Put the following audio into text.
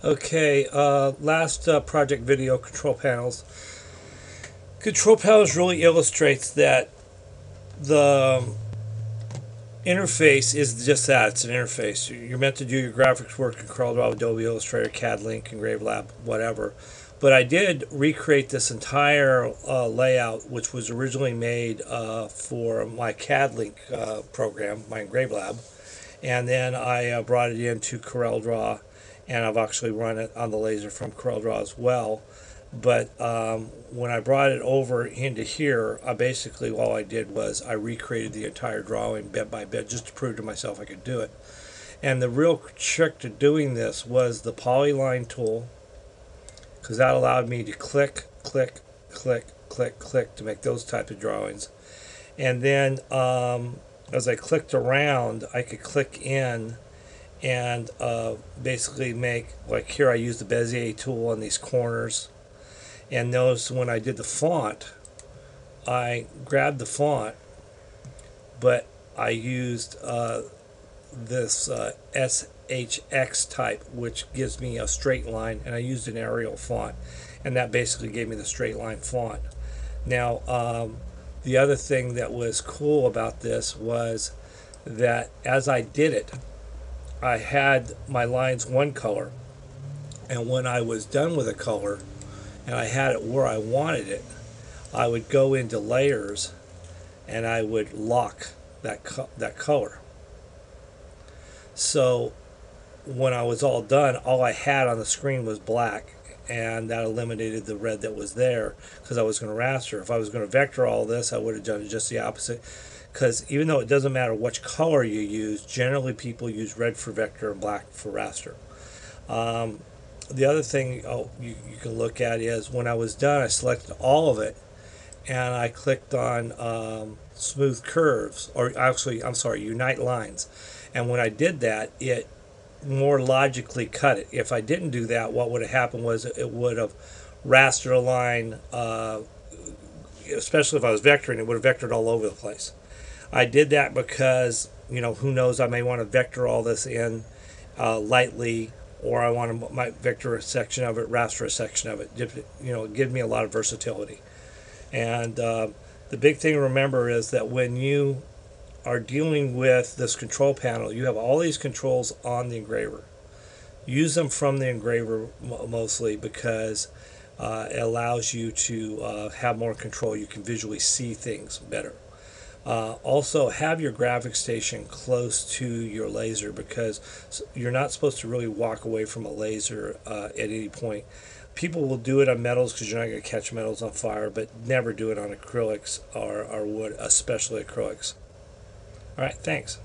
Okay, last project video, control panels. Control panels really illustrates that the interface is just that. It's an interface. You're meant to do your graphics work in CorelDraw, Adobe Illustrator, CAD Link, EngraveLab, whatever. But I did recreate this entire layout, which was originally made for my CAD Link program, my EngraveLab. And then I brought it into CorelDraw, and I've actually run it on the laser from CorelDraw as well. But when I brought it over into here, basically all I did was I recreated the entire drawing bit by bit just to prove to myself I could do it. And the real trick to doing this was the polyline tool, because that allowed me to click, click, click, click, click to make those type of drawings. And then as I clicked around, I could click in and basically make, like here I used the Bezier tool on these corners. And notice when I did the font, I grabbed the font, but I used this SHX type, which gives me a straight line, and I used an Arial font, and that basically gave me the straight line font. Now, the other thing that was cool about this was that as I did it, I had my lines one color, and when I was done with a color, and I had it where I wanted it, I would go into layers and I would lock that color. So when I was all done, all I had on the screen was black, and that eliminated the red that was there because I was going to raster. If I was going to vector all this, I would have done just the opposite, because even though it doesn't matter which color you use, generally people use red for vector and black for raster. The other thing you can look at is when I was done, I selected all of it and I clicked on smooth curves, or actually, I'm sorry, unite lines. And when I did that, it more logically cut it. If I didn't do that, what would have happened was it would have rastered a line, especially if I was vectoring, it would have vectored all over the place. I did that because, you know, who knows, I may want to vector all this in lightly, or I want to might vector a section of it, raster a section of it. You know, give me a lot of versatility. And the big thing to remember is that when you are dealing with this control panel, you have all these controls on the engraver. Use them from the engraver mostly, because it allows you to have more control. You can visually see things better. Also, have your graphic station close to your laser, because you're not supposed to really walk away from a laser at any point. People will do it on metals because you're not going to catch metals on fire, but never do it on acrylics or wood, especially acrylics. All right, thanks.